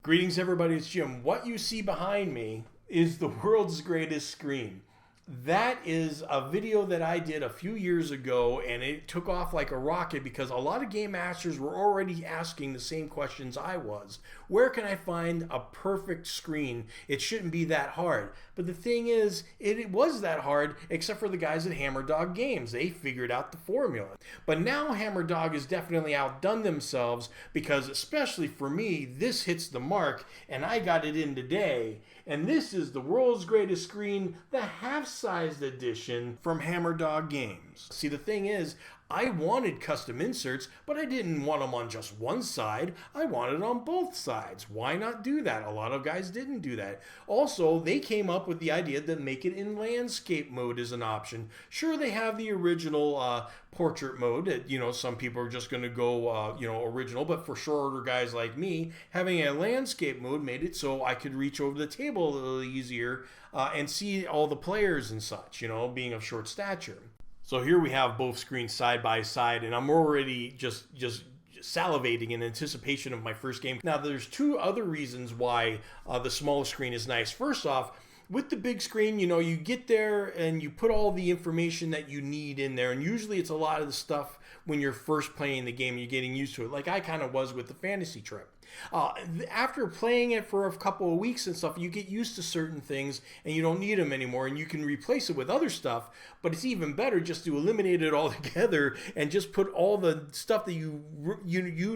Greetings everybody, it's Jim. What you see behind me is the world's greatest screen. That is a video that I did a few years ago, and it took off like a rocket because a lot of game masters were already asking the same questions I was. Where can I find a perfect screen? It shouldn't be that hard. But the thing is, it was that hard, except for the guys at Hammer Dog Games. They figured out the formula. But now Hammer Dog has definitely outdone themselves because, especially for me, this hits the mark, and I got it in today. And this is the world's greatest screen, the half-sized edition from Hammer Dog Games. See, the thing is, I wanted custom inserts, but I didn't want them on just one side. I wanted it on both sides. Why not do that? A lot of guys didn't do that. Also, they came up with the idea to make it in landscape mode as an option. Sure, they have the original portrait mode that, some people are just going to go, original, but for shorter guys like me, having a landscape mode made it so I could reach over the table a little easier and see all the players and such, being of short stature. So here we have both screens side by side, and I'm already just salivating in anticipation of my first game. Now, there's two other reasons why the smaller screen is nice. First off, with the big screen, you get there and you put all the information that you need in there, and usually it's a lot of the stuff when you're first playing the game, you're getting used to it, like I kind of was with the fantasy trip. After playing it for a couple of weeks and stuff, you get used to certain things and you don't need them anymore, and you can replace it with other stuff. But it's even better just to eliminate it altogether and just put all the stuff that you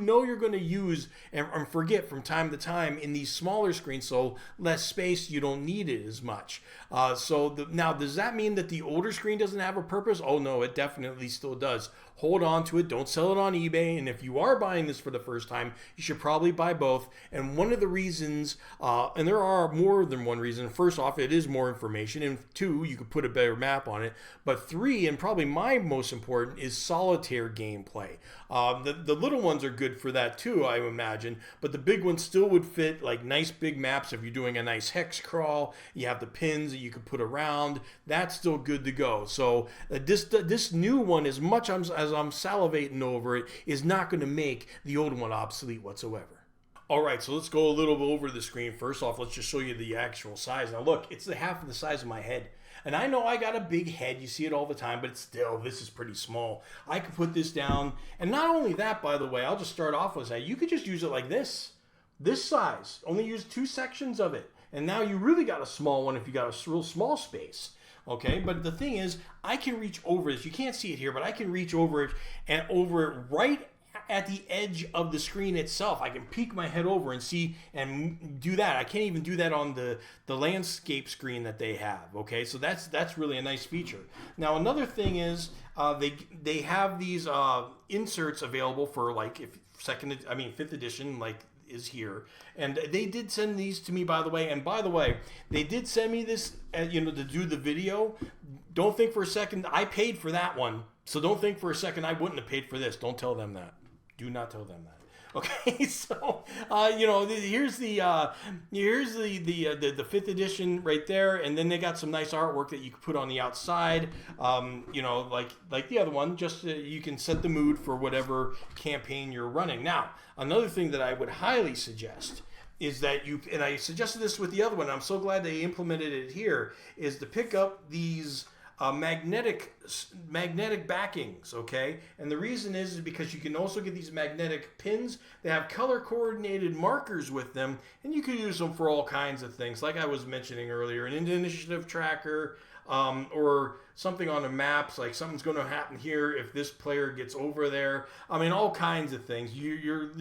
know you're going to use and forget from time to time in these smaller screens. So less space, you don't need it as much. Now, does that mean that the older screen doesn't have a purpose? Oh no, it definitely still does. Hold on to it. Don't sell it on eBay. And if you are buying this for the first time, you should probably buy both. And one of the reasons, and there are more than one reason. First off, it is more information. And two, you could put a better map on it. But three, and probably my most important, is solitaire gameplay. The little ones are good for that too, I imagine. But the big ones still would fit like nice big maps. If you're doing a nice hex crawl, you have the pins that you could put around. That's still good to go. So this new one, as much as I'm salivating over it, is not going to make the old one obsolete whatsoever. All right, so let's go a little bit over the screen. First off, let's just show you the actual size. Now look, it's the half of the size of my head. And I know I got a big head, you see it all the time, but still, this is pretty small. I could put this down, and not only that, by the way, I'll just start off with that. You could just use it like this size. Only use 2 sections of it. And now you really got a small one if you got a real small space. Okay, but the thing is, I can reach over this. You can't see it here, but I can reach over it and over it right at the edge of the screen itself. I can peek my head over and see and do that. I can't even do that on the landscape screen that they have. Okay, so that's really a nice feature. Now another thing is they have these inserts available for like fifth edition, like is here, and they did send these to me, by the way. And by the way, they did send me this to do the video. Don't think for a second I paid for that one, so don't think for a second I wouldn't have paid for this. Don't tell them that. Do not tell them that. Okay, so here's the 5th edition right there, and then they got some nice artwork that you can put on the outside. Like the other one, just you can set the mood for whatever campaign you're running. Now, another thing that I would highly suggest is that and I suggested this with the other one, I'm so glad they implemented it here, is to pick up these magnetic backings, okay? And the reason is because you can also get these magnetic pins. They have color coordinated markers with them, and you can use them for all kinds of things, like I was mentioning earlier, an initiative tracker, or something on the maps, like something's going to happen here if this player gets over there. I mean, all kinds of things. Your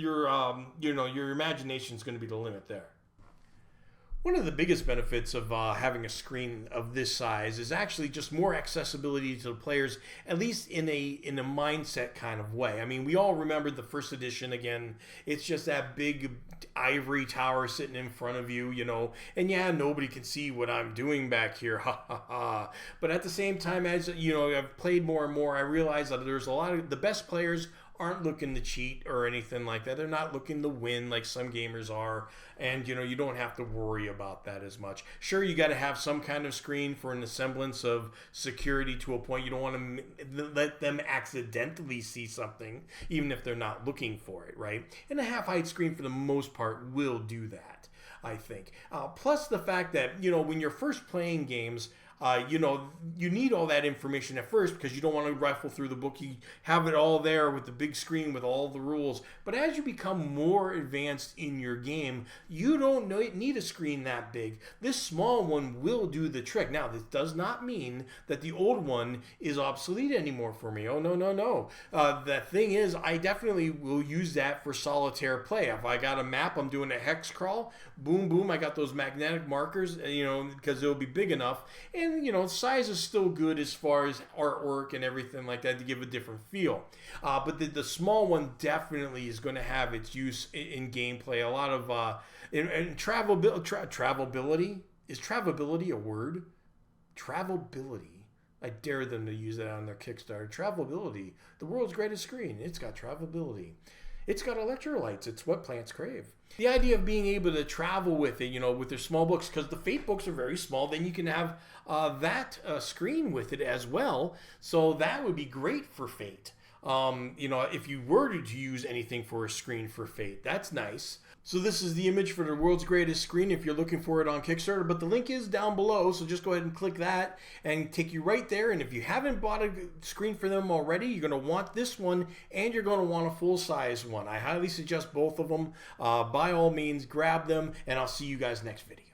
imagination is going to be the limit there. One of the biggest benefits of having a screen of this size is actually just more accessibility to the players, at least in a mindset kind of way. I mean, we all remember the first edition. Again, it's just that big ivory tower sitting in front of you, and yeah, nobody can see what I'm doing back here, ha ha ha. But at the same time, as I've played more and more, I realize that there's a lot of the best players aren't looking to cheat or anything like that. They're not looking to win like some gamers are, and you don't have to worry about that as much. Sure, you got to have some kind of screen for an semblance of security to a point. You don't want to let them accidentally see something, even if they're not looking for it, right? And a half-height screen for the most part will do that, I think. Plus the fact that, when you're first playing games, you need all that information at first because you don't want to rifle through the book. You have it all there with the big screen with all the rules. But as you become more advanced in your game, you don't need a screen that big. This small one will do the trick. Now, this does not mean that the old one is obsolete anymore for me. Oh, no, no, no. The thing is, I definitely will use that for solitaire play. If I got a map, I'm doing a hex crawl, boom, boom, I got those magnetic markers, because it'll be big enough. And size is still good as far as artwork and everything like that to give a different feel. But the small one definitely is going to have its use in gameplay. A lot of travelability. Is travelability a word? Travelability. I dare them to use that on their Kickstarter. Travelability. The world's greatest screen. It's got travelability. It's got electrolytes. It's what plants crave. The idea of being able to travel with it, with their small books, because the Fate books are very small, then you can have that screen with it as well. So that would be great for Fate. If you were to use anything for a screen for Fate, that's nice. So this is the image for the world's greatest screen if you're looking for it on Kickstarter, but the link is down below, so just go ahead and click that and take you right there. And if you haven't bought a screen for them already, you're going to want this one and you're going to want a full-size one. I highly suggest both of them. By all means, grab them, and I'll see you guys next video.